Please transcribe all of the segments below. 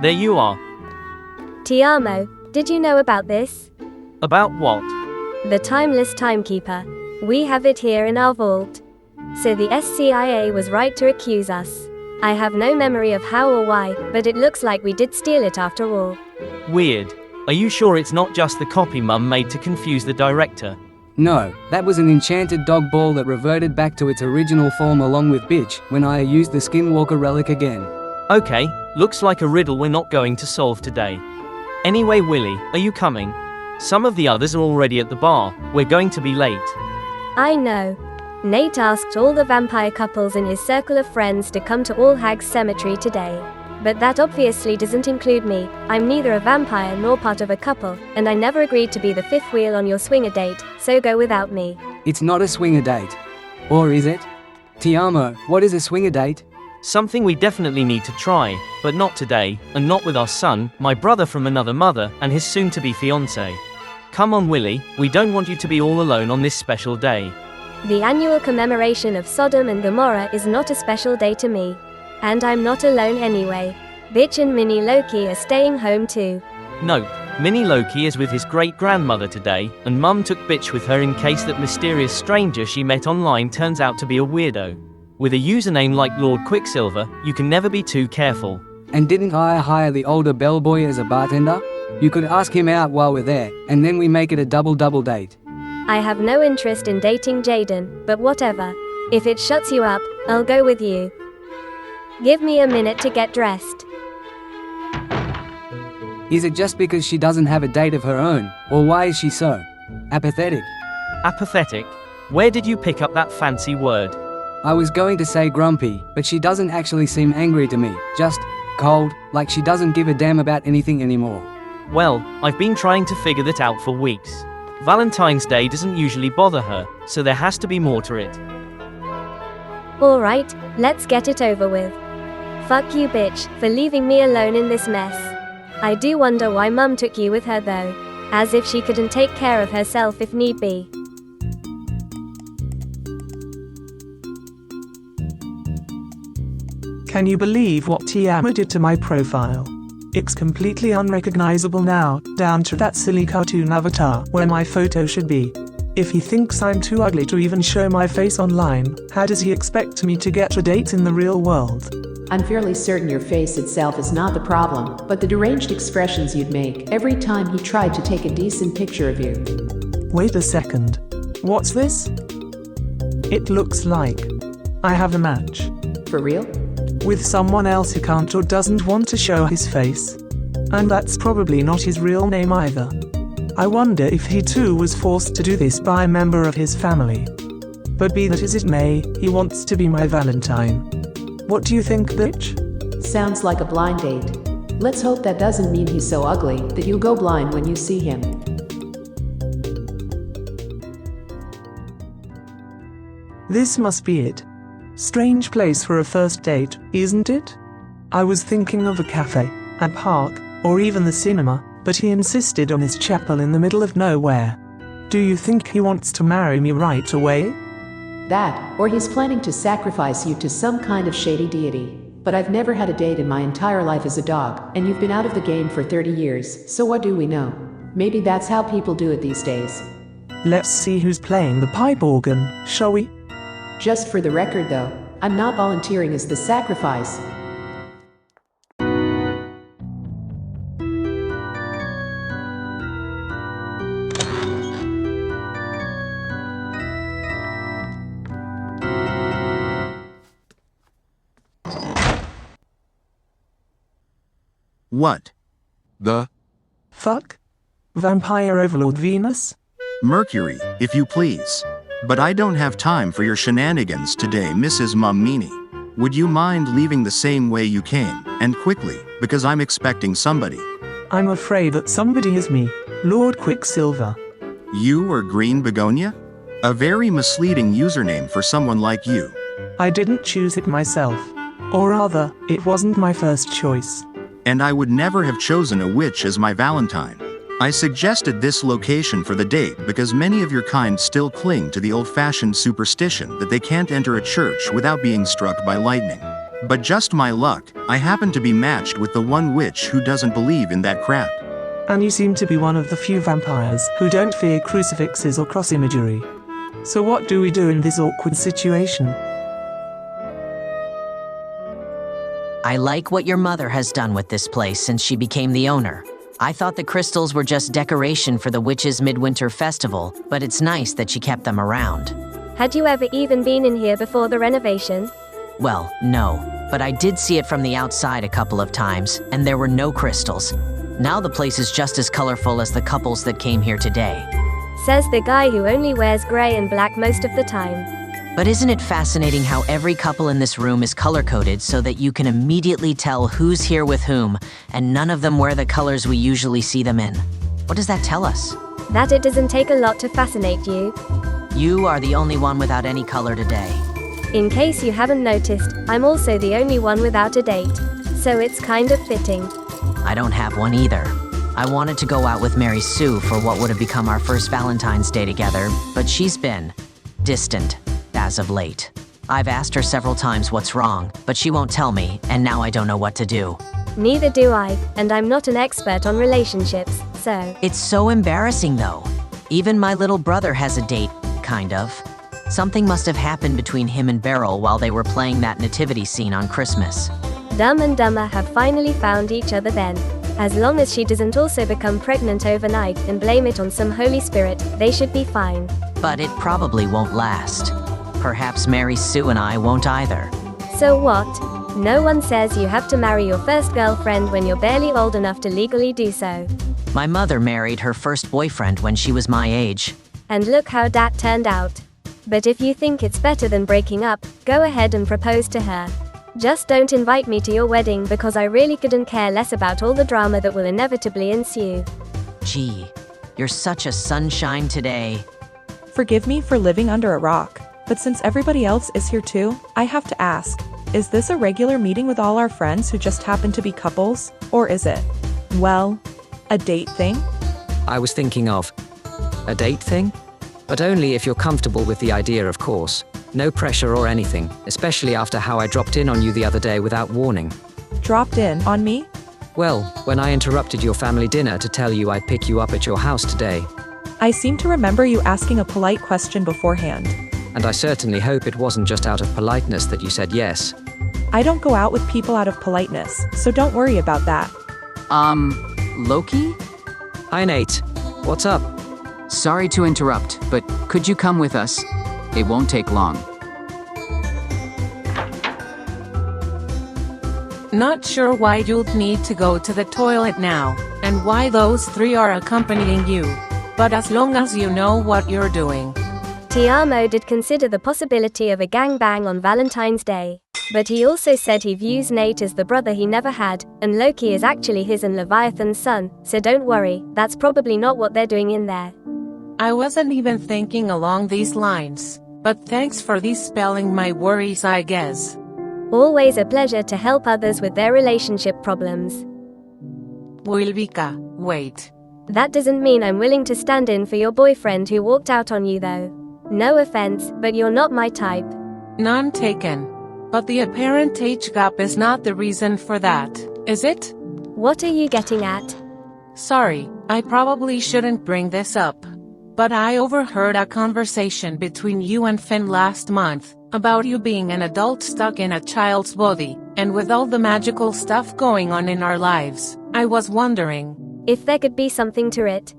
There you are. Tiamo, did you know about this? About what? The timeless timekeeper. We have it here in our vault. So the SCIA was right to accuse us. I have no memory of how or why, but it looks like we did steal it after all. Weird. Are you sure it's not just the copy Mum made to confuse the director? No, that was an enchanted dog ball that reverted back to its original form along with Bitch when I used the Skinwalker relic again. Okay, looks like a riddle we're not going to solve today. Anyway, Willy, are you coming? Some of the others are already at the bar. We're going to be late. I know. Nate asked all the vampire couples in his circle of friends to come to All Hags Cemetery today. But that obviously doesn't include me. I'm neither a vampire nor part of a couple, and I never agreed to be the fifth wheel on your swinger date, so go without me. It's not a swinger date. Or is it? Tiamo, what is a swinger date? Something we definitely need to try, but not today, and not with our son, my brother from another mother, and his soon-to-be fiancé. Come on, Willy, we don't want you to be all alone on this special day. The annual commemoration of Sodom and Gomorrah is not a special day to me. And I'm not alone anyway. Bitch and Mini Loki are staying home too. Note, Mini Loki is with his great-grandmother today, and Mum took Bitch with her in case that mysterious stranger she met online turns out to be a weirdo. With a username like Lord Quicksilver, you can never be too careful. And didn't I hire the older bellboy as a bartender? You could ask him out while we're there, and then we make it a double-double date. I have no interest in dating Jaden, but whatever. If it shuts you up, I'll go with you. Give me a minute to get dressed. Is it just because she doesn't have a date of her own, or why is she so apathetic? Apathetic? Where did you pick up that fancy word? I was going to say grumpy, but she doesn't actually seem angry to me, just cold, like she doesn't give a damn about anything anymore. Well, I've been trying to figure that out for weeks. Valentine's Day doesn't usually bother her, so there has to be more to it. Alright, let's get it over with. Fuck you, bitch, for leaving me alone in this mess. I do wonder why Mum took you with her though. As if she couldn't take care of herself if need be. Can you believe what Tiamo did to my profile? It's completely unrecognizable now, down to that silly cartoon avatar where my photo should be. If he thinks I'm too ugly to even show my face online, how does he expect me to get a date in the real world? I'm fairly certain your face itself is not the problem, but the deranged expressions you'd make every time he tried to take a decent picture of you. Wait a second. What's this? It looks like I have a match. For real? With someone else who can't or doesn't want to show his face. And that's probably not his real name either. I wonder if he too was forced to do this by a member of his family. But be that as it may, he wants to be my Valentine. What do you think, bitch? Sounds like a blind date. Let's hope that doesn't mean he's so ugly that you'll go blind when you see him. This must be it. Strange place for a first date, isn't it? I was thinking of a cafe, a park, or even the cinema, but he insisted on this chapel in the middle of nowhere. Do you think he wants to marry me right away? That, or he's planning to sacrifice you to some kind of shady deity. But I've never had a date in my entire life as a dog, and you've been out of the game for 30 years, so what do we know? Maybe that's how people do it these days. Let's see who's playing the pipe organ, shall we? Just for the record though, I'm not volunteering as the sacrifice. What? The Fuck? Vampire Overlord Venus? Mercury, if you please. But I don't have time for your shenanigans today, Mrs. Mammini. Would you mind leaving the same way you came, and quickly, because I'm expecting somebody. I'm afraid that somebody is me, Lord Quicksilver. You or Green Begonia? A very misleading username for someone like you. I didn't choose it myself. Or rather, it wasn't my first choice. And I would never have chosen a witch as my Valentine. I suggested this location for the date because many of your kind still cling to the old-fashioned superstition that they can't enter a church without being struck by lightning. But just my luck, I happen to be matched with the one witch who doesn't believe in that crap. And you seem to be one of the few vampires who don't fear crucifixes or cross imagery. So what do we do in this awkward situation? I like what your mother has done with this place since she became the owner. I thought the crystals were just decoration for the witches' midwinter festival, but it's nice that she kept them around. Had you ever even been in here before the renovation? Well, no, but I did see it from the outside a couple of times, and there were no crystals. Now the place is just as colorful as the couples that came here today. Says the guy who only wears gray and black most of the time. But isn't it fascinating how every couple in this room is color-coded so that you can immediately tell who's here with whom, and none of them wear the colors we usually see them in? What does that tell us? That it doesn't take a lot to fascinate you. You are the only one without any color today. In case you haven't noticed, I'm also the only one without a date. So it's kind of fitting. I don't have one either. I wanted to go out with Mary Sue for what would have become our first Valentine's Day together, but she's been distant as of late. I've asked her several times what's wrong, but she won't tell me, and now I don't know what to do. Neither do I, and I'm not an expert on relationships, so... It's so embarrassing though. Even my little brother has a date, kind of. Something must have happened between him and Beryl while they were playing that nativity scene on Christmas. Dumb and Dumber have finally found each other then. As long as she doesn't also become pregnant overnight and blame it on some Holy Spirit, they should be fine. But it probably won't last. Perhaps Mary Sue and I won't either. So what? No one says you have to marry your first girlfriend when you're barely old enough to legally do so. My mother married her first boyfriend when she was my age. And look how that turned out. But if you think it's better than breaking up, go ahead and propose to her. Just don't invite me to your wedding because I really couldn't care less about all the drama that will inevitably ensue. Gee, you're such a sunshine today. Forgive me for living under a rock, but since everybody else is here too, I have to ask, is this a regular meeting with all our friends who just happen to be couples, or is it, well, a date thing? I was thinking of a date thing? But only if you're comfortable with the idea, of course. No pressure or anything, especially after how I dropped in on you the other day without warning. Dropped in on me? Well, when I interrupted your family dinner to tell you I'd pick you up at your house today. I seem to remember you asking a polite question beforehand. And I certainly hope it wasn't just out of politeness that you said yes. I don't go out with people out of politeness, so don't worry about that. Loki? Hi Nate, what's up? Sorry to interrupt, but could you come with us? It won't take long. Not sure why you'd need to go to the toilet now, and why those three are accompanying you. But as long as you know what you're doing. Tiamo did consider the possibility of a gangbang on Valentine's Day. But he also said he views Nate as the brother he never had, and Loki is actually his and Leviathan's son, so don't worry, that's probably not what they're doing in there. I wasn't even thinking along these lines, but thanks for dispelling my worries, I guess. Always a pleasure to help others with their relationship problems. Wilbica, wait. That doesn't mean I'm willing to stand in for your boyfriend who walked out on you though. No offense, but you're not my type. None taken. But the apparent age gap is not the reason for that, is it? What are you getting at? Sorry, I probably shouldn't bring this up. But I overheard a conversation between you and Finn last month, about you being an adult stuck in a child's body, and with all the magical stuff going on in our lives, I was wondering if there could be something to it.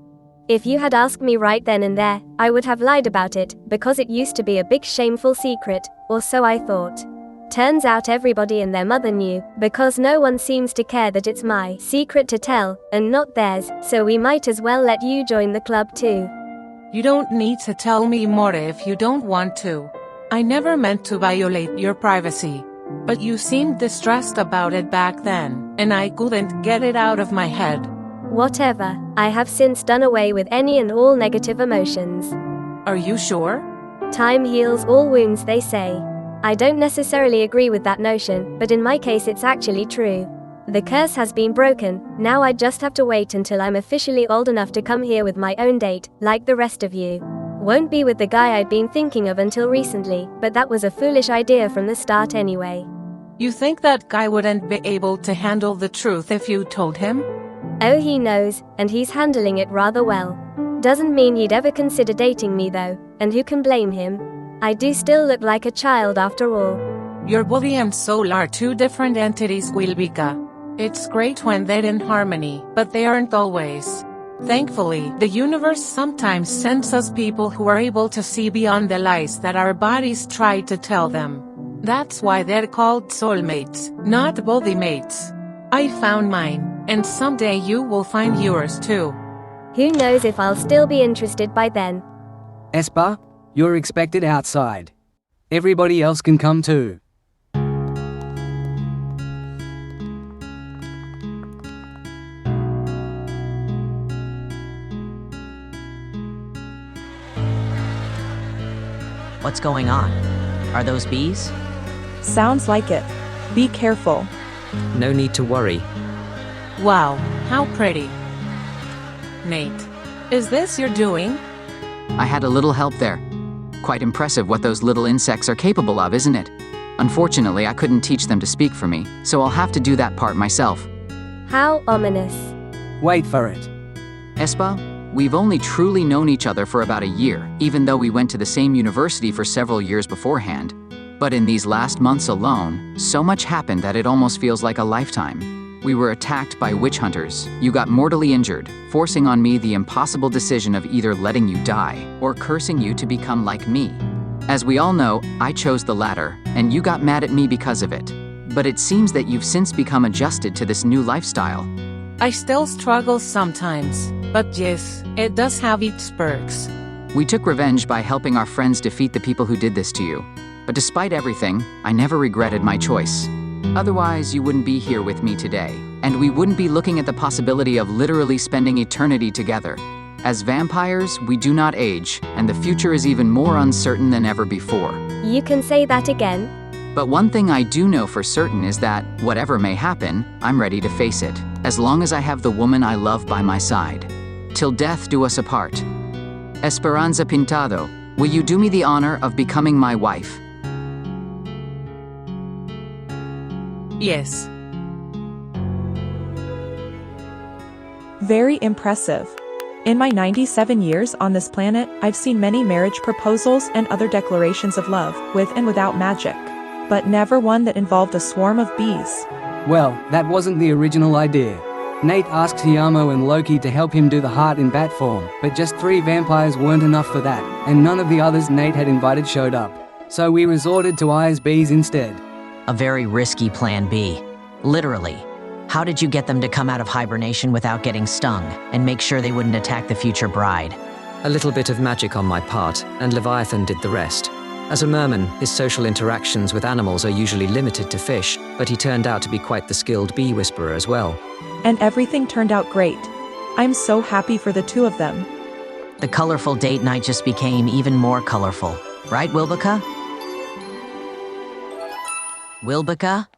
If you had asked me right then and there, I would have lied about it, because it used to be a big shameful secret, or so I thought. Turns out everybody and their mother knew, because no one seems to care that it's my secret to tell, and not theirs, so we might as well let you join the club too. You don't need to tell me more if you don't want to. I never meant to violate your privacy. But you seemed distressed about it back then, and I couldn't get it out of my head. Whatever, I have since done away with any and all negative emotions. Are you sure? Time heals all wounds, they say. I don't necessarily agree with that notion, but in my case it's actually true. The curse has been broken, now I just have to wait until I'm officially old enough to come here with my own date, like the rest of you. Won't be with the guy I'd been thinking of until recently, but that was a foolish idea from the start anyway. You think that guy wouldn't be able to handle the truth if you told him? Oh, he knows, and he's handling it rather well. Doesn't mean he'd ever consider dating me though, and who can blame him? I do still look like a child after all. Your body and soul are two different entities, Wilbica. It's great when they're in harmony, but they aren't always. Thankfully, the universe sometimes sends us people who are able to see beyond the lies that our bodies try to tell them. That's why they're called soulmates, not body mates. I found mine, and someday you will find yours too. Who knows if I'll still be interested by then. Espa, you're expected outside. Everybody else can come too. What's going on? Are those bees? Sounds like it. Be careful. No need to worry. Wow, how pretty. Nate, is this your doing? I had a little help there. Quite impressive what those little insects are capable of, isn't it? Unfortunately, I couldn't teach them to speak for me, so I'll have to do that part myself. How ominous. Wait for it. Espa, we've only truly known each other for about a year, even though we went to the same university for several years beforehand. But in these last months alone, so much happened that it almost feels like a lifetime. We were attacked by witch hunters, you got mortally injured, forcing on me the impossible decision of either letting you die or cursing you to become like me. As we all know, I chose the latter, and you got mad at me because of it. But it seems that you've since become adjusted to this new lifestyle. I still struggle sometimes, but yes, it does have its perks. We took revenge by helping our friends defeat the people who did this to you. But despite everything, I never regretted my choice. Otherwise, you wouldn't be here with me today, and we wouldn't be looking at the possibility of literally spending eternity together. As vampires, we do not age, and the future is even more uncertain than ever before. You can say that again. But one thing I do know for certain is that, whatever may happen, I'm ready to face it, as long as I have the woman I love by my side. Till death do us apart. Esperanza Pintado, will you do me the honor of becoming my wife? Yes. Very impressive. In my 97 years on this planet, I've seen many marriage proposals and other declarations of love, with and without magic. But never one that involved a swarm of bees. Well, that wasn't the original idea. Nate asked Tiamo and Loki to help him do the heart in bat form, but just 3 vampires weren't enough for that, and none of the others Nate had invited showed up. So we resorted to eyes bees instead. A very risky plan B. Literally. How did you get them to come out of hibernation without getting stung, and make sure they wouldn't attack the future bride? A little bit of magic on my part, and Leviathan did the rest. As a merman, his social interactions with animals are usually limited to fish, but he turned out to be quite the skilled bee whisperer as well. And everything turned out great. I'm so happy for the two of them. The colorful date night just became even more colorful. Right, Wilbica? Wilbica?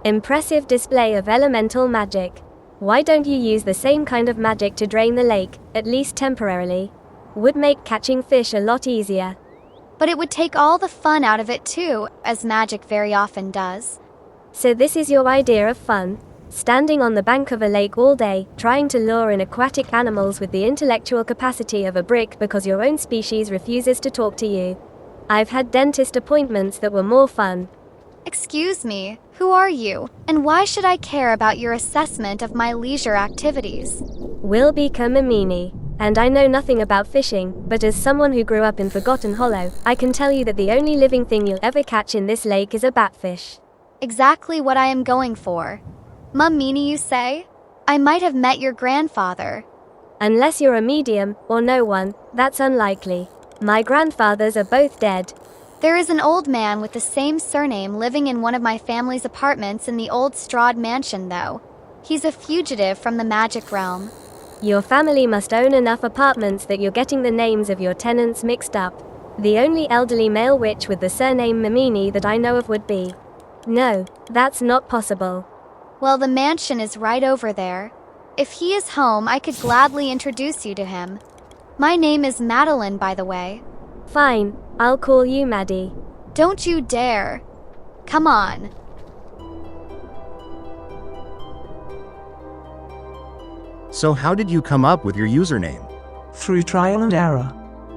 Impressive display of elemental magic. Why don't you use the same kind of magic to drain the lake, at least temporarily? Would make catching fish a lot easier. But it would take all the fun out of it too, as magic very often does. So this is your idea of fun? Standing on the bank of a lake all day, trying to lure in aquatic animals with the intellectual capacity of a brick because your own species refuses to talk to you. I've had dentist appointments that were more fun. Excuse me, who are you, and why should I care about your assessment of my leisure activities? Wilbica Mammini, and I know nothing about fishing, but as someone who grew up in Forgotten Hollow, I can tell you that the only living thing you'll ever catch in this lake is a batfish. Exactly what I am going for. Mammini, you say? I might have met your grandfather. Unless you're a medium, or no one, that's unlikely. My grandfathers are both dead. There is an old man with the same surname living in one of my family's apartments in the old Strahd mansion, though. He's a fugitive from the magic realm. Your family must own enough apartments that you're getting the names of your tenants mixed up. The only elderly male witch with the surname Mammini that I know of would be. No, that's not possible. Well, the mansion is right over there. If he is home, I could gladly introduce you to him. My name is Madeline, by the way. Fine, I'll call you Maddie. Don't you dare. Come on. So how did you come up with your username? Through trial and error.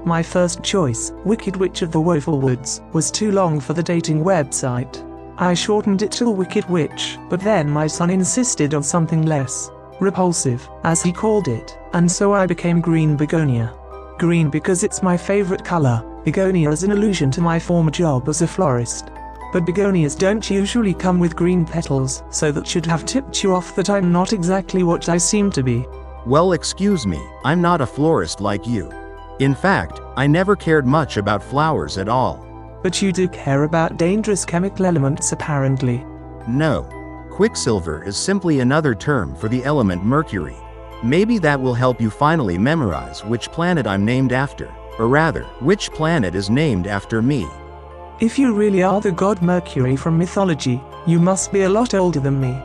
My first choice, Wicked Witch of the Woeful Woods, was too long for the dating website. I shortened it to Wicked Witch, but then my son insisted on something less repulsive, as he called it, and so I became Green Begonia. Green because it's my favorite color, begonia is an allusion to my former job as a florist. But begonias don't usually come with green petals, so that should have tipped you off that I'm not exactly what I seem to be. Well, excuse me, I'm not a florist like you. In fact, I never cared much about flowers at all. But you do care about dangerous chemical elements apparently. No. Quicksilver is simply another term for the element mercury. Maybe that will help you finally memorize which planet I'm named after, or rather, which planet is named after me. If you really are the god Mercury from mythology, you must be a lot older than me.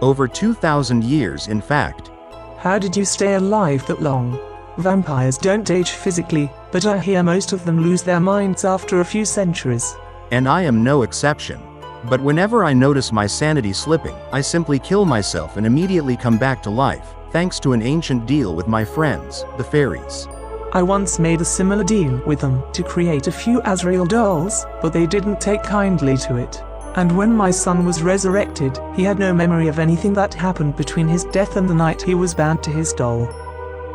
Over 2,000 years, in fact. How did you stay alive that long? Vampires don't age physically, but I hear most of them lose their minds after a few centuries. And I am no exception. But whenever I notice my sanity slipping, I simply kill myself and immediately come back to life, thanks to an ancient deal with my friends, the fairies. I once made a similar deal with them to create a few Azrael dolls, but they didn't take kindly to it. And when my son was resurrected, he had no memory of anything that happened between his death and the night he was bound to his doll.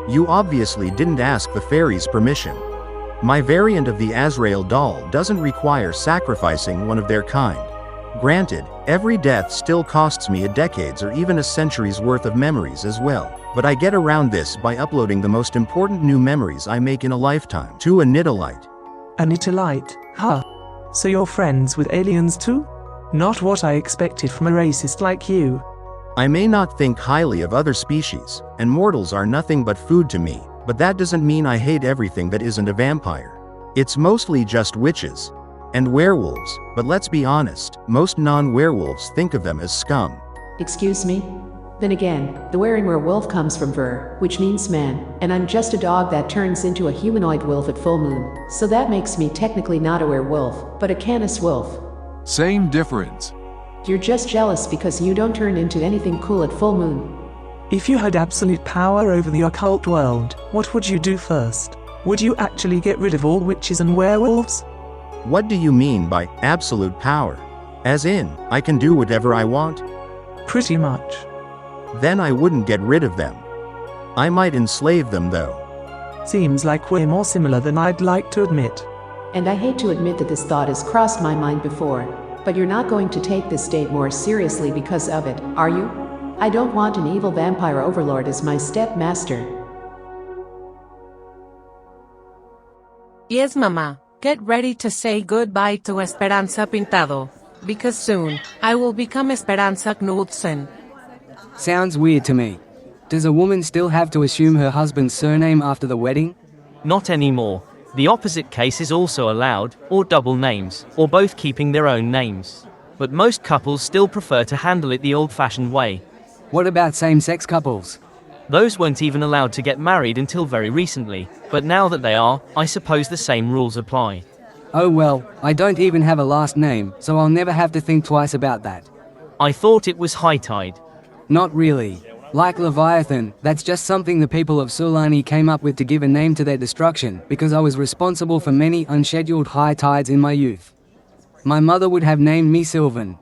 You obviously didn't ask the fairies' permission. My variant of the Azrael doll doesn't require sacrificing one of their kind. Granted, every death still costs me a decade's or even a century's worth of memories as well, but I get around this by uploading the most important new memories I make in a lifetime to a Nidalite. A Nidalite? Huh. So you're friends with aliens too? Not what I expected from a racist like you. I may not think highly of other species, and mortals are nothing but food to me, but that doesn't mean I hate everything that isn't a vampire. It's mostly just witches. And werewolves, but let's be honest, most non-werewolves think of them as scum. Excuse me? Then again, the wearing werewolf comes from ver, which means man, and I'm just a dog that turns into a humanoid wolf at full moon, so that makes me technically not a werewolf, but a canis wolf. Same difference. You're just jealous because you don't turn into anything cool at full moon. If you had absolute power over the occult world, what would you do first? Would you actually get rid of all witches and werewolves? What do you mean by absolute power? As in, I can do whatever I want? Pretty much. Then I wouldn't get rid of them. I might enslave them though. Seems like we're more similar than I'd like to admit. And I hate to admit that this thought has crossed my mind before, but you're not going to take this date more seriously because of it, are you? I don't want an evil vampire overlord as my stepmaster. Yes, Mama. Get ready to say goodbye to Esperanza Pintado, because soon, I will become Esperanza Knudsen. Sounds weird to me. Does a woman still have to assume her husband's surname after the wedding? Not anymore. The opposite case is also allowed, or double names, or both keeping their own names. But most couples still prefer to handle it the old-fashioned way. What about same-sex couples? Those weren't even allowed to get married until very recently, but now that they are, I suppose the same rules apply. Oh well, I don't even have a last name, so I'll never have to think twice about that. I thought it was high tide. Not really. Like Leviathan, that's just something the people of Sulani came up with to give a name to their destruction, because I was responsible for many unscheduled high tides in my youth. My mother would have named me Sylvan.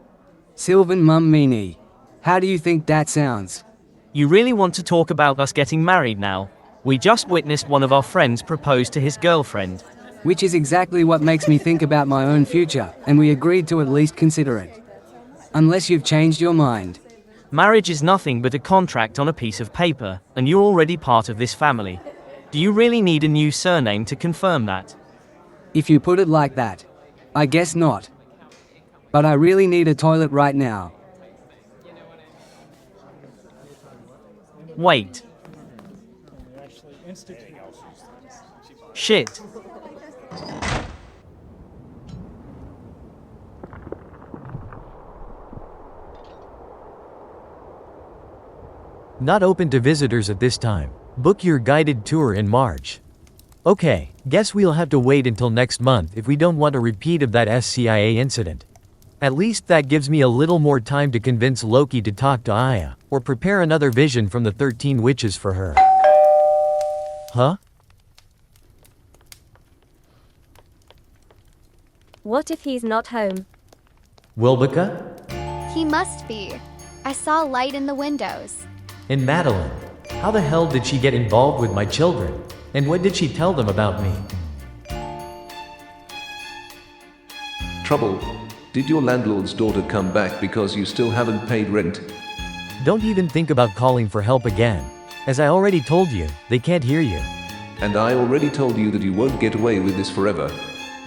Sylvan Mammini. How do you think that sounds? You really want to talk about us getting married now? We just witnessed one of our friends propose to his girlfriend. Which is exactly what makes me think about my own future, and we agreed to at least consider it. Unless you've changed your mind. Marriage is nothing but a contract on a piece of paper, and you're already part of this family. Do you really need a new surname to confirm that? If you put it like that. I guess not. But I really need a toilet right now. Wait. Shit. Not open to visitors at this time. Book your guided tour in March. Okay, guess we'll have to wait until next month if we don't want a repeat of that SCIA incident. At least that gives me a little more time to convince Loki to talk to Aya, or prepare another vision from the 13 witches for her. Huh? What if he's not home? Wilbica? He must be. I saw light in the windows. And Madeline? How the hell did she get involved with my children? And what did she tell them about me? Trouble. Did your landlord's daughter come back because you still haven't paid rent? Don't even think about calling for help again. As I already told you, they can't hear you. And I already told you that you won't get away with this forever.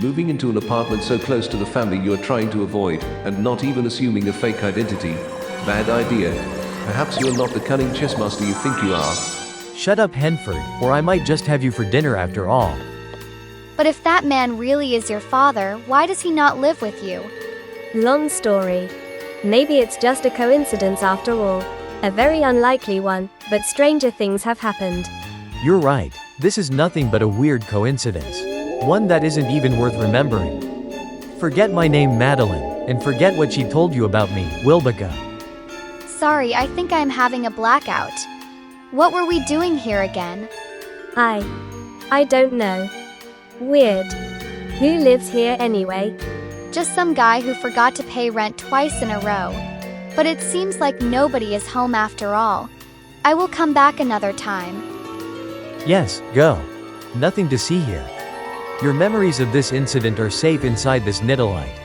Moving into an apartment so close to the family you are trying to avoid, and not even assuming a fake identity. Bad idea. Perhaps you're not the cunning chess master you think you are. Shut up, Henford, or I might just have you for dinner after all. But if that man really is your father, why does he not live with you? Long story. Maybe it's just a coincidence after all. A very unlikely one, but stranger things have happened. You're right. This is nothing but a weird coincidence. One that isn't even worth remembering. Forget my name, Madeline, and forget what she told you about me, Wilbica. Sorry, I think I'm having a blackout. What were we doing here again? I don't know. Weird. Who lives here anyway? Just some guy who forgot to pay rent twice in a row. But it seems like nobody is home after all. I will come back another time. Yes, go. Nothing to see here. Your memories of this incident are safe inside this Nidalite.